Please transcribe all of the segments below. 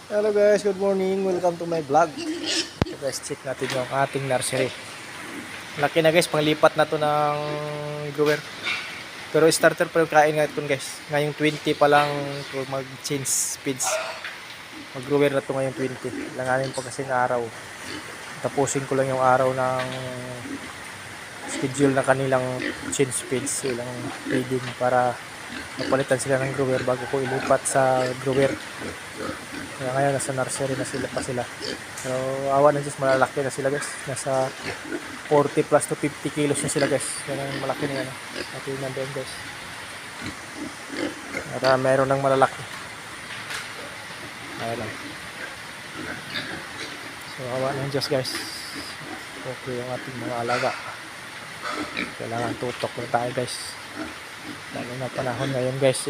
Hello guys, good morning. Welcome to my vlog. So guys, check natin yung ating nursery. Laki na guys, panglipat na to ng grower. Pero starter pa yung kain ngayon guys. Ngayong 20 pa lang to mag-change speeds. Mag-grower na to ngayong 20. Langanin pa kasing araw. Tapusin ko lang yung araw ng schedule na kanilang change speeds. Ilang feeding para mapalitan sila ng grower bago ko ilipat sa grower. Kaya ngayon nasa nursery na sila pa sila. Pero awa na Diyos, malalaki na sila guys. Nasa 40 plus to 50 kilos na sila guys. Yan ang malaki na yan. Ito yung nandoon guys. At meron ng malalaki. Ayan lang. So awa ng Diyos guys. Okay yung ating mga alaga. Kailangan tutok na tayo guys. Lalo na panahon ngayon guys,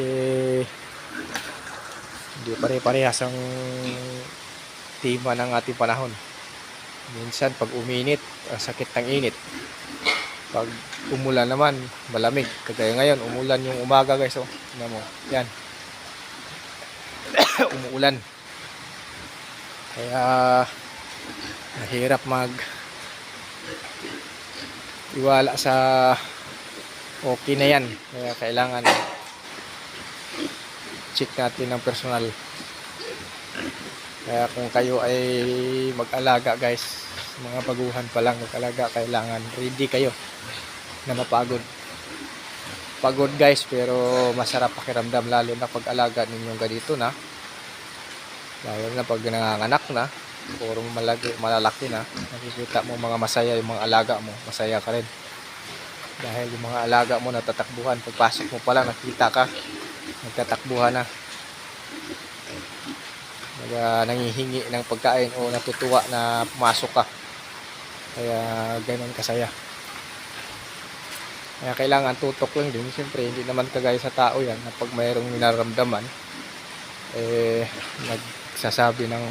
hindi pare-parehas ang tema ng ating panahon. Minsan pag uminit, ang sakit ng init. Pag umulan naman, malamig. Kagaya ngayon, umulan yung umaga guys. Oh. Tingnan mo, yan. Umuulan. Kaya mahirap iwala sa okay na yan. Kaya kailangan check natin ng personal. Kaya kung kayo ay mag-alaga guys, mga baguhan pa lang mag-alaga, kailangan ready kayo na mapagod. Pagod guys, pero masarap pakiramdam lalo na pag-alaga ninyong ganito na. Lalo na pag nanganganak na, puro malalaki na, nakikita mo mga masaya yung mga alaga mo, masaya ka rin. Dahil yung mga alaga mo natatakbuhan, pagpasok mo pa lang nakita ka, nagtatakbuhan na. Nangihingi ng pagkain o natutuwa na pumasok ka. Kaya ganoon kasaya. Kaya kailangan tutok lang din. Siyempre hindi naman kagaya sa tao yan na pag mayroong nararamdaman nagsasabi ng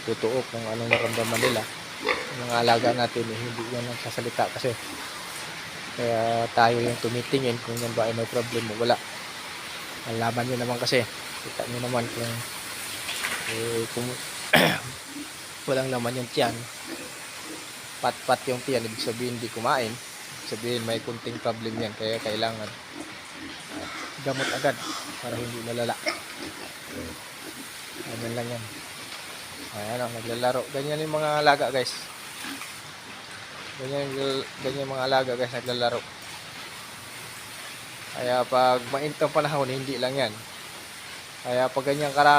totoo kung anong naramdaman nila. Yung mga alaga natin hindi yan nagsasalita kasi. Kaya tayo yung tumitingin kung yan ba ay may problem o wala. Malaman nyo naman kasi. Kita nyo naman kung walang laman yung tiyan, pat-pat yung tiyan, ibig sabihin hindi kumain, ibig sabihin may kunting problem yan. Kaya kailangan gamot agad para hindi malala. Ganyan lang yan. Ayan o, naglalaro. Ganyan yung mga alaga guys. Ganyan mga alaga guys, naglalaro. Kaya pag mainit ang panahon, hindi lang yan. Kaya pag ganyan karami